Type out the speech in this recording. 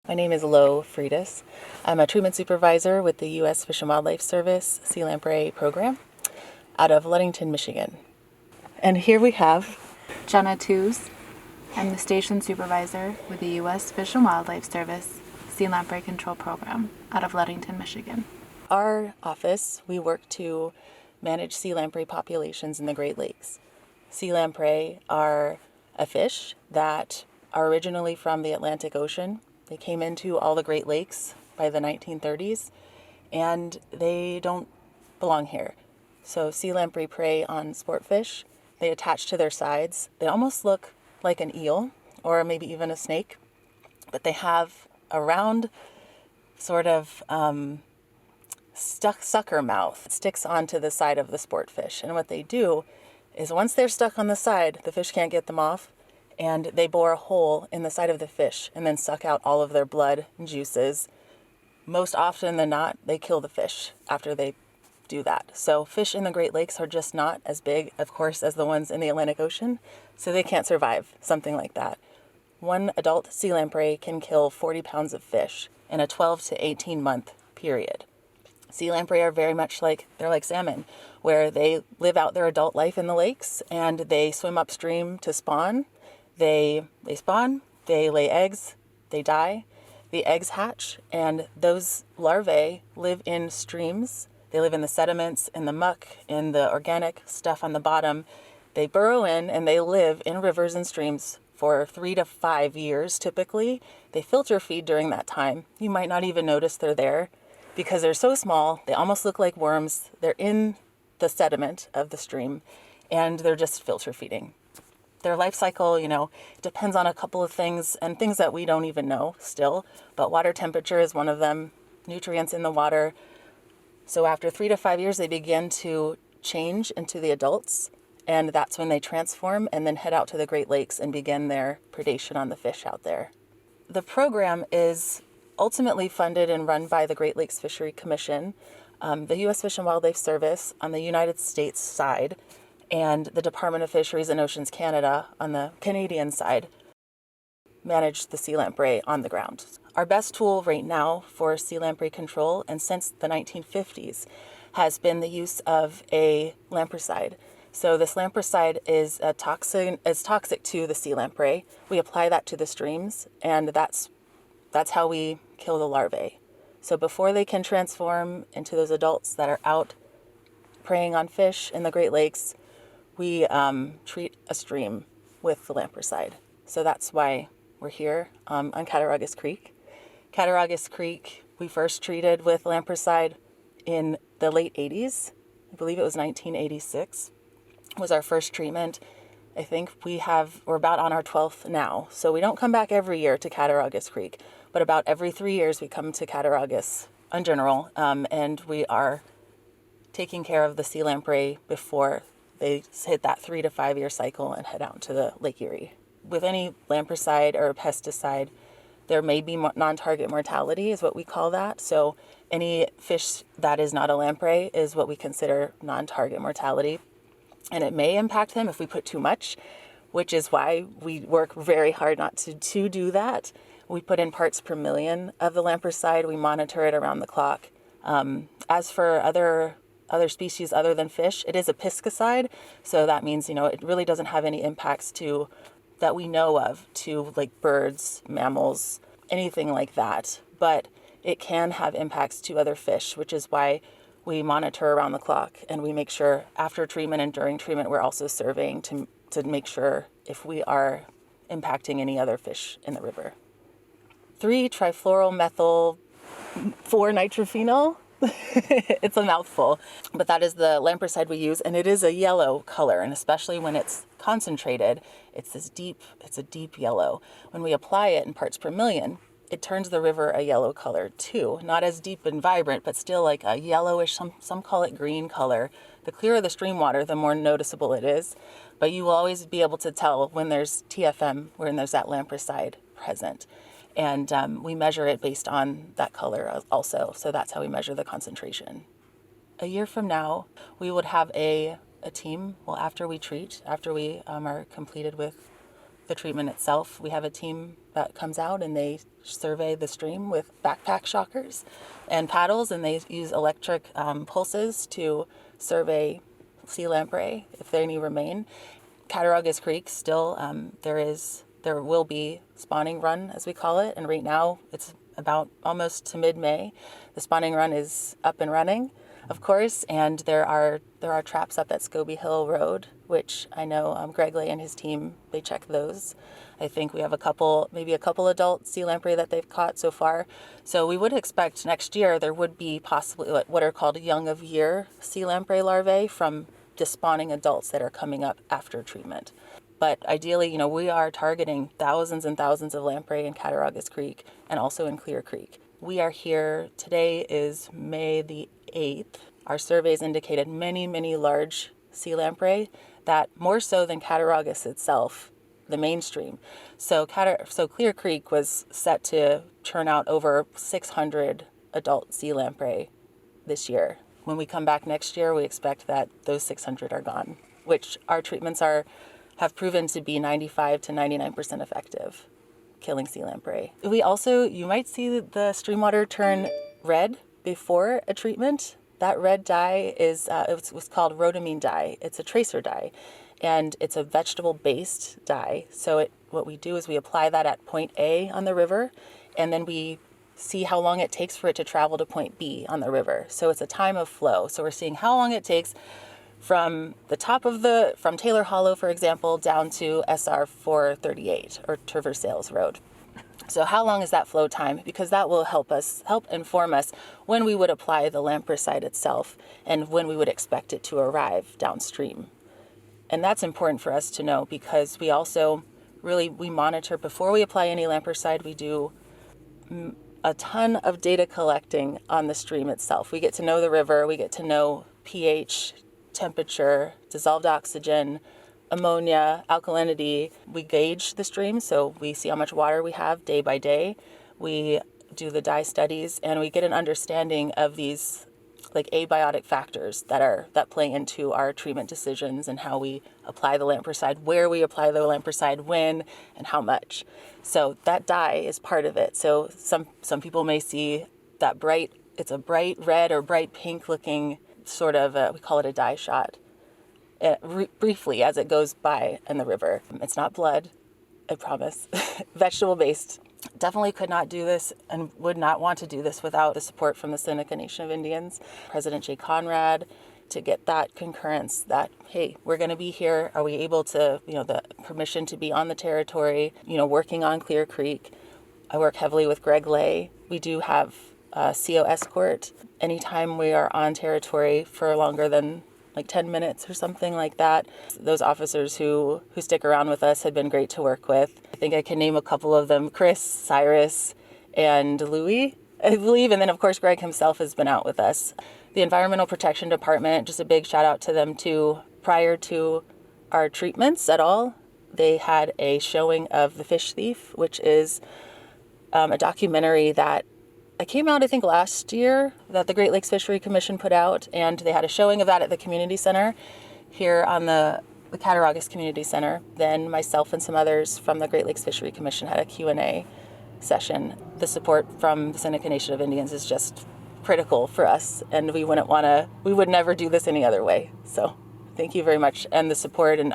My name is Lo Freitas. I'm a treatment supervisor with the U.S. Fish and Wildlife Service Sea Lamprey program out of Ludington, Michigan. And here we have Jenna Tews. I'm the station supervisor with the U.S. Fish and Wildlife Service Sea Lamprey Control Program out of Ludington, Michigan. our office. We work to manage sea lamprey populations in the Great Lakes. Sea lamprey are a fish that are originally from the Atlantic Ocean. They came into all the Great Lakes by the 1930s, and they don't belong here. So sea lamprey prey on sport fish. They attach to their sides. They almost look like an eel or maybe even a snake, but they have a round sort of sucker mouth. It sticks onto the side of the sport fish. And what they do is once they're stuck on the side, the fish can't get them off, and they bore a hole in the side of the fish and then suck out all of their blood and juices. Most often than not, they kill the fish after they do that. So fish in the Great Lakes are just not as big, of course, as the ones in the Atlantic Ocean, so they can't survive something like that. One adult sea lamprey can kill 40 pounds of fish in a 12 to 18 month period. Sea lamprey are very much they're like salmon, where they live out their adult life in the lakes and they swim upstream to spawn. They spawn, they lay eggs, they die, the eggs hatch, and those larvae live in streams. They live in the sediments, in the muck, in the organic stuff on the bottom. They burrow in and they live in rivers and streams for 3 to 5 years typically. They filter feed during that time. You might not even notice they're there because they're so small, they almost look like worms. They're in the sediment of the stream and they're just filter feeding. Their life cycle, depends on a couple of things and things that we don't even know still, but water temperature is one of them, nutrients in the water. So after 3 to 5 years, they begin to change into the adults, and that's when they transform and then head out to the Great Lakes and begin their predation on the fish out there. The program is ultimately funded and run by the Great Lakes Fishery Commission, the U.S. Fish and Wildlife Service on the United States side, and the Department of Fisheries and Oceans Canada on the Canadian side manage the sea lamprey on the ground. Our best tool right now for sea lamprey control, and since the 1950s, has been the use of a lampricide. So this lampricide is toxic to the sea lamprey. We apply that to the streams, and that's how we kill the larvae. So before they can transform into those adults that are out preying on fish in the Great Lakes, we treat a stream with the lampricide. So that's why we're here on Cattaraugus Creek. Cattaraugus Creek, we first treated with lampricide in the late 80s. I believe it was 1986 was our first treatment. I think we're about on our 12th now. So we don't come back every year to Cattaraugus Creek, but about every 3 years we come to Cattaraugus in general, and we are taking care of the sea lamprey before they hit that 3 to 5 year cycle and head out to the Lake Erie. With any lampricide or pesticide, there may be non-target mortality is what we call that. So any fish that is not a lamprey is what we consider non-target mortality. And it may impact them if we put too much, which is why we work very hard not to do that. We put in parts per million of the lampricide. We monitor it around the clock. As for other species other than fish, it is a pesticide. So that means, it really doesn't have any impacts that we know of to like birds, mammals, anything like that. But it can have impacts to other fish, which is why we monitor around the clock and we make sure after treatment and during treatment, we're also surveying to make sure if we are impacting any other fish in the river. 3-trifluoromethyl-4-nitrophenol. It's a mouthful, but that is the lampricide we use, and it is a yellow color, and especially when it's concentrated, it's a deep yellow. When we apply it in parts per million, it turns the river a yellow color too. Not as deep and vibrant, but still like a yellowish, some call it green color. The clearer the stream water, the more noticeable it is, but you will always be able to tell when there's TFM, when there's that lampricide present. And we measure it based on that color also. So that's how we measure the concentration. A year from now, we would have a team, after we are completed with the treatment itself. We have a team that comes out and they survey the stream with backpack shockers and paddles, and they use electric pulses to survey sea lamprey if there any remain. Cattaraugus Creek still, there will be spawning run, as we call it, and right now it's about almost to mid-May. The spawning run is up and running, of course, and there are traps up at Scobie Hill Road, which I know Greg Lay and his team, they check those. I think we have maybe a couple adult sea lamprey that they've caught so far. So we would expect next year there would be possibly what are called young of year sea lamprey larvae from despawning adults that are coming up after treatment. But ideally, we are targeting thousands and thousands of lamprey in Cattaraugus Creek and also in Clear Creek. We are here, today is May the 8th. Our surveys indicated many, many large sea lamprey that more so than Cattaraugus itself, the mainstream. So Clear Creek was set to churn out over 600 adult sea lamprey this year. When we come back next year, we expect that those 600 are gone, which our treatments have proven to be 95 to 99% effective, killing sea lamprey. You might see the stream water turn red before a treatment. That red dye it was called Rotoamine Dye. It's a tracer dye, and it's a vegetable-based dye. So what we do is we apply that at point A on the river, and then we see how long it takes for it to travel to point B on the river. So it's a time of flow. So we're seeing how long it takes from from Taylor Hollow, for example, down to SR 438 or Traverse Sales Road. So how long is that flow time? Because that will help inform us when we would apply the lampricide itself and when we would expect it to arrive downstream. And that's important for us to know because we also we monitor before we apply any lampricide. We do a ton of data collecting on the stream itself. We get to know the river, we get to know pH, temperature, dissolved oxygen, ammonia, alkalinity. We gauge the stream, so we see how much water we have day by day. We do the dye studies, and we get an understanding of these abiotic factors that play into our treatment decisions and how we apply the lampricide, where we apply the lampricide, when, and how much. So that dye is part of it. So some people may see that it's a bright red or bright pink looking sort of, we call it a dye shot, briefly as it goes by in the river. It's not blood, I promise. Vegetable-based. Definitely could not do this and would not want to do this without the support from the Seneca Nation of Indians, President Jay Conrad, to get that concurrence that, hey, we're going to be here. Are we able to, the permission to be on the territory, working on Clear Creek. I work heavily with Greg Lay. We do have a CO escort anytime we are on territory for longer than 10 minutes or something like that. Those officers who stick around with us have been great to work with. I think I can name a couple of them: Chris, Cyrus, and Louie, I believe. And then, of course, Greg himself has been out with us. The Environmental Protection Department, just a big shout out to them too. Prior to our treatments at all, they had a showing of The Fish Thief, which is a documentary that came out, I think, last year that the Great Lakes Fishery Commission put out, and they had a showing of that at the community center here on the Cattaraugus Community Center. Then myself and some others from the Great Lakes Fishery Commission had a Q&A session. The support from the Seneca Nation of Indians is just critical for us, and we would never do this any other way. So thank you very much. And the support and